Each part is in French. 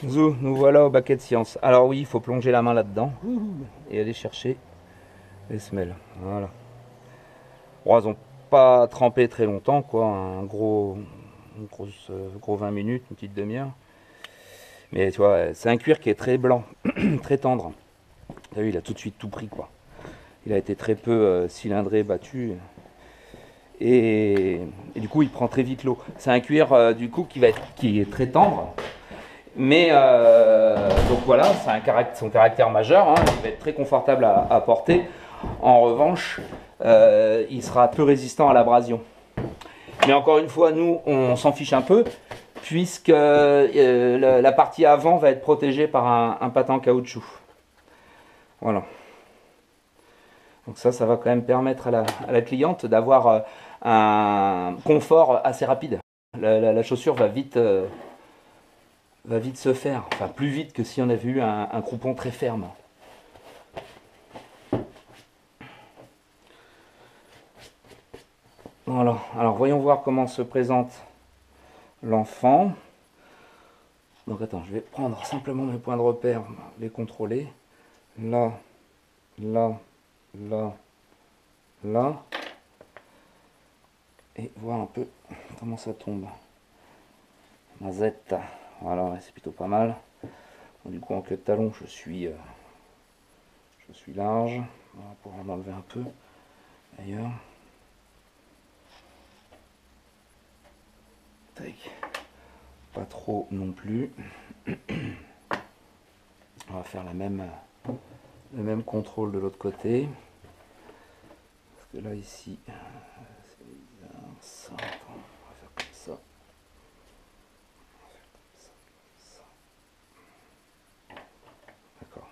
Zou, nous voilà au baquet de science. Alors oui, il faut plonger la main là-dedans et aller chercher les semelles. Voilà. Bon, elles ont pas trempé très longtemps, quoi. Gros 20 minutes, une petite demi-heure. Mais tu vois, c'est un cuir qui est très blanc, très tendre. T'as vu, il a tout de suite tout pris, quoi. Il a été très peu cylindré, battu. Et du coup, il prend très vite l'eau. C'est un cuir, du coup, qui est très tendre. Mais donc voilà, c'est son caractère majeur, hein, il va être très confortable à porter. En revanche, il sera peu résistant à l'abrasion. Mais encore une fois, nous, on s'en fiche un peu, puisque la partie avant va être protégée par un patin en caoutchouc. Voilà. Donc ça va quand même permettre à la cliente d'avoir un confort assez rapide. La chaussure va vite se faire, enfin plus vite que si on avait eu un croupion très ferme. Voilà, alors voyons voir comment se présente l'enfant. Donc attends, je vais prendre simplement mes points de repère, les contrôler. Là, là, là, là. Et voir un peu comment ça tombe. Mazette, voilà, c'est plutôt pas mal. Bon, du coup en queue de talon, je suis large. On va pouvoir m'enlever un peu d'ailleurs. Tac. Pas trop non plus. On va faire le même contrôle de l'autre côté. Parce que là ici, c'est bizarre. Ça, on va faire comme ça. D'accord.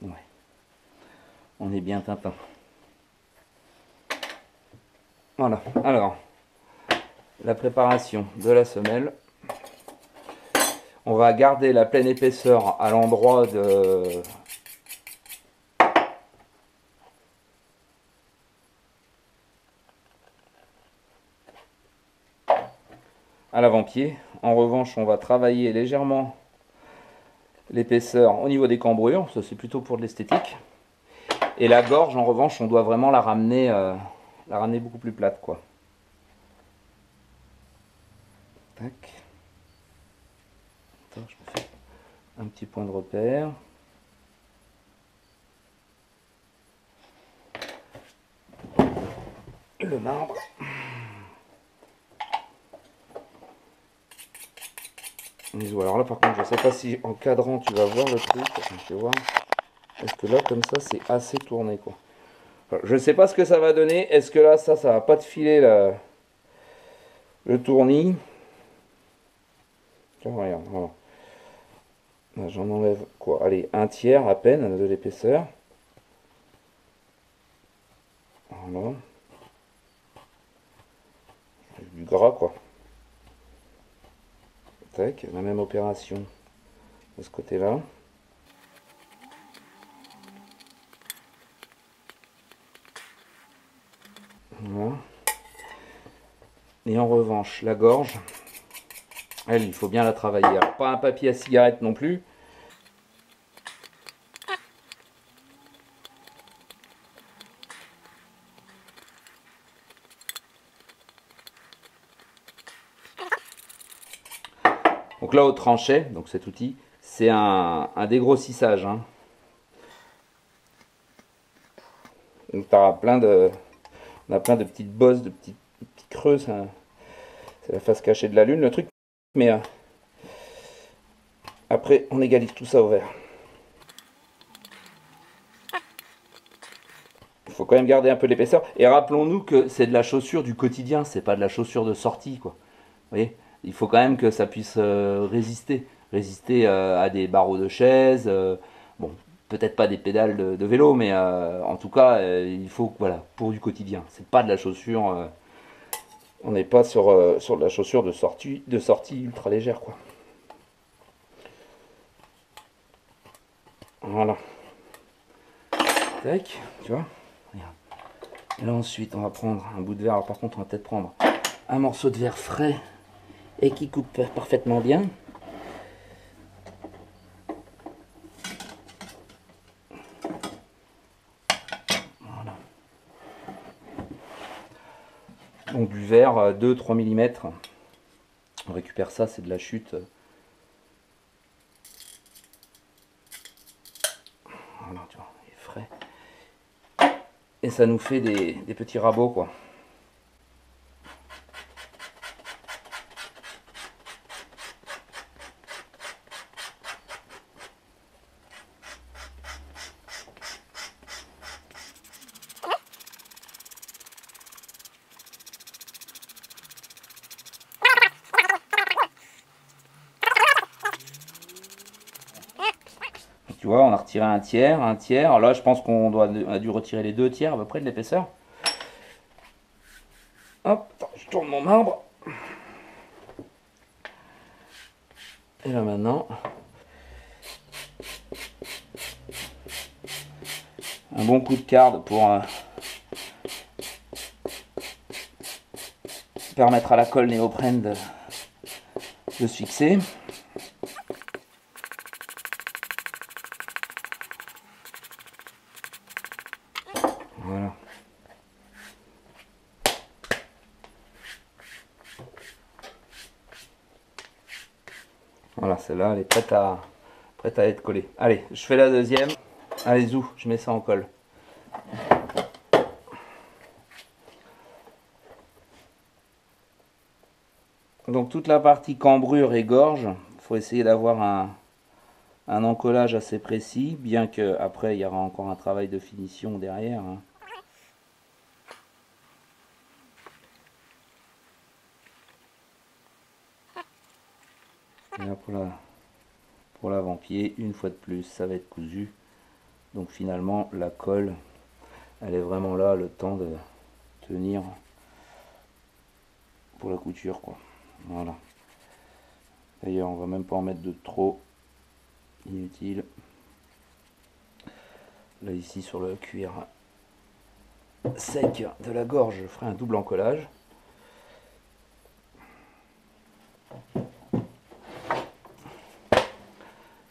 Ouais. On est bien Tintin. Voilà. Alors, la préparation de la semelle. On va garder la pleine épaisseur à l'endroit de à l'avant-pied. En revanche, on va travailler légèrement l'épaisseur au niveau des cambrures. Ça, c'est plutôt pour de l'esthétique. Et la gorge, en revanche, on doit vraiment la ramener beaucoup plus plate, quoi. Tac. Attends, je me fais un petit point de repère. Le marbre. Alors là, par contre, je sais pas si en cadrant tu vas voir le truc. Je vais voir. Est-ce que là, comme ça, c'est assez tourné, quoi. Enfin, je sais pas ce que ça va donner. Est-ce que là, ça va pas te filer le tournis? Tiens, regarde, voilà. Là, j'en enlève quoi? Allez, un tiers à peine de l'épaisseur. Voilà. Du gras, quoi. Tac, la même opération de ce côté-là. Voilà. Et en revanche, la gorge, elle, il faut bien la travailler. Alors, pas un papier à cigarette non plus. Donc là, au tranchet, donc cet outil, c'est un dégrossissage. Hein. Donc on a plein de petites bosses, de petits creux. C'est la face cachée de la lune, le truc. Mais après, on égalise tout ça au vert. Il faut quand même garder un peu l'épaisseur. Et rappelons-nous que c'est de la chaussure du quotidien, c'est pas de la chaussure de sortie, quoi. Vous voyez, il faut quand même que ça puisse résister à des barreaux de chaise. Bon, peut-être pas des pédales de vélo, mais en tout cas, il faut, voilà, pour du quotidien. C'est pas de la chaussure. On n'est pas sur de la chaussure de sortie ultra légère, quoi. Voilà. Tac, tu vois. Regarde. Et là ensuite, on va prendre un bout de verre. Alors par contre, on va peut-être prendre un morceau de verre frais et qui coupe parfaitement bien. Voilà. Donc du verre 2-3 mm. On récupère ça, c'est de la chute. Voilà, tu vois, il est frais. Et ça nous fait des petits rabots, quoi. Tu vois, on a retiré un tiers, un tiers. Alors là, je pense qu'on a dû retirer les 2 tiers à peu près de l'épaisseur. Hop, attends, je tourne mon marbre. Et là maintenant, un bon coup de carde pour permettre à la colle néoprène de se fixer. Voilà. Voilà, celle-là, elle est prête à être collée. Allez, je fais la deuxième. Allez, zou, je mets ça en colle. Donc toute la partie cambrure et gorge, il faut essayer d'avoir un encollage assez précis, bien que après il y aura encore un travail de finition derrière. Hein. Et là pour l'avant-pied, une fois de plus, ça va être cousu. Donc finalement, la colle, elle est vraiment là, le temps de tenir pour la couture, quoi. Voilà. D'ailleurs, on va même pas en mettre de trop, inutile. Là ici sur le cuir sec de la gorge, je ferai un double encollage.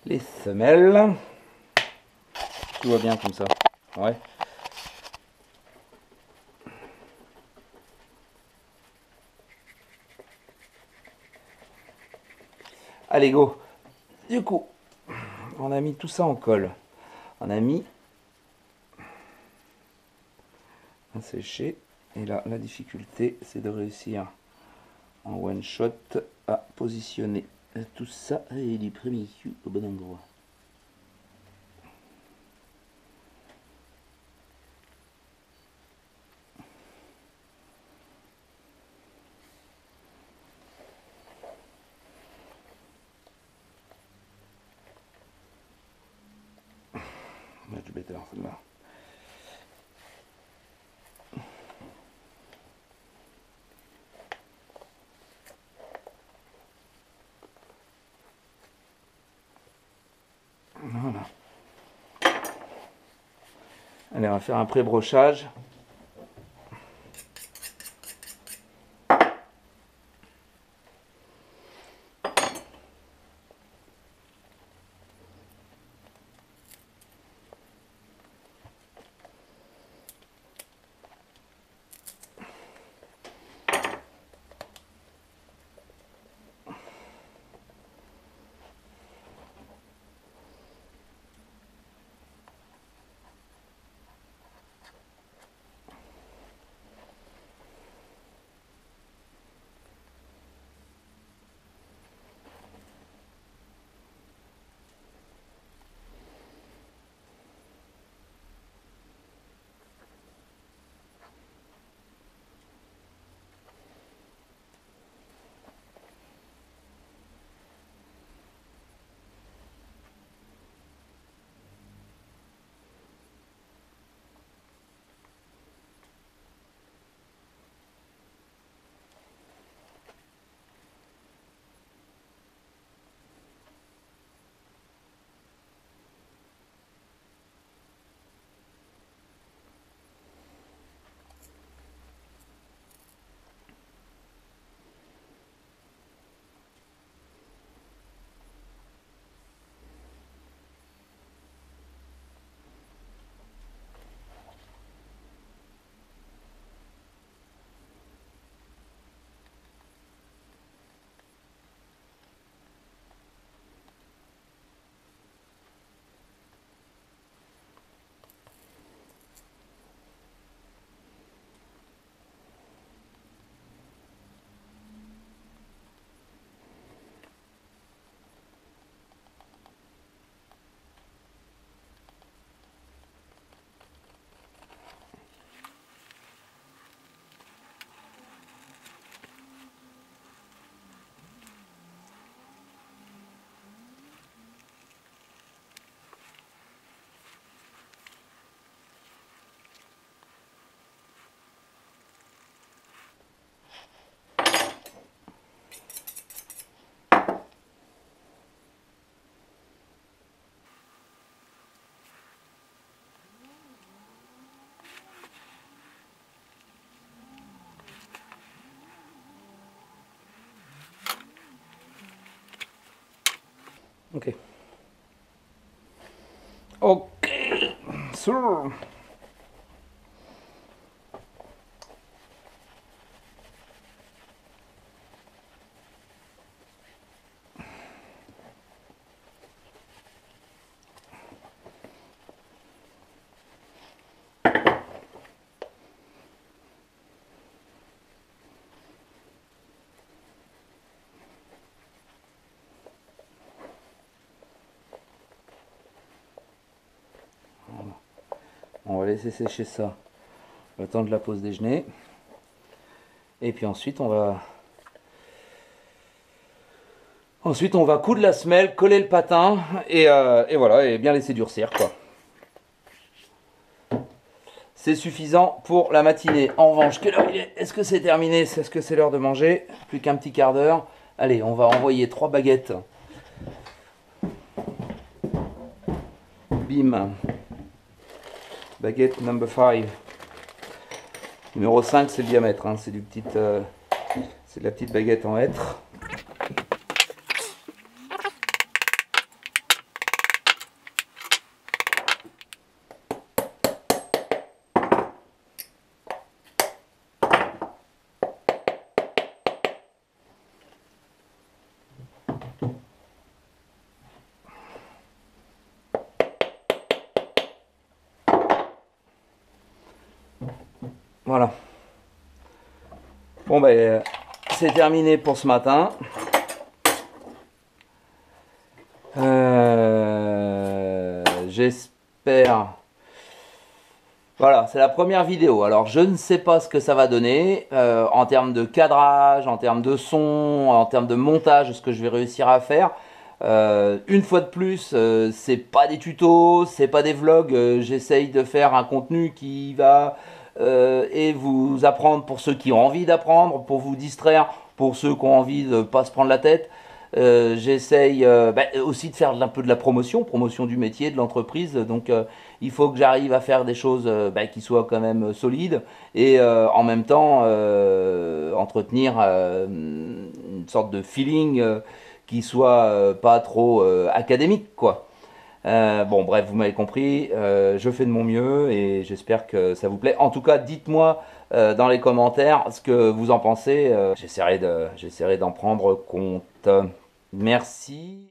Les semelles, tout va bien comme ça. Ouais. Allez, go. Du coup, on a mis tout ça en colle. On a mis un séché. Et là, la difficulté, c'est de réussir en one shot à positionner tout ça et les premiers au bon endroit. Much better, celle-là. Voilà. Allez, on va faire un pré-brochage. Ok. Ok. Sur. On va laisser sécher ça le temps de la pause déjeuner. Et puis ensuite on va coudre la semelle, coller le patin et voilà, et bien laisser durcir quoi. C'est suffisant pour la matinée. En revanche, quelle heure il est? Est-ce que c'est terminé? Est-ce que c'est l'heure de manger? Plus qu'un petit quart d'heure. Allez, on va envoyer 3 baguettes. Bim. Baguette number 5. Numéro 5, c'est le diamètre. Hein. C'est c'est de la petite baguette en hêtre. Voilà. Bon ben, c'est terminé pour ce matin. J'espère. Voilà, c'est la première vidéo. Alors, je ne sais pas ce que ça va donner en termes de cadrage, en termes de son, en termes de montage, ce que je vais réussir à faire. Une fois de plus, c'est pas des tutos, c'est pas des vlogs. J'essaye de faire un contenu qui va et vous apprendre pour ceux qui ont envie d'apprendre, pour vous distraire, pour ceux qui ont envie de pas se prendre la tête. J'essaye aussi de faire un peu de la promotion du métier, de l'entreprise. Donc il faut que j'arrive à faire des choses qui soient quand même solides et en même temps entretenir une sorte de feeling qui soit pas trop académique quoi. Bon bref, vous m'avez compris, je fais de mon mieux et j'espère que ça vous plaît. En tout cas, dites-moi dans les commentaires ce que vous en pensez. J'essaierai d'en prendre compte. Merci.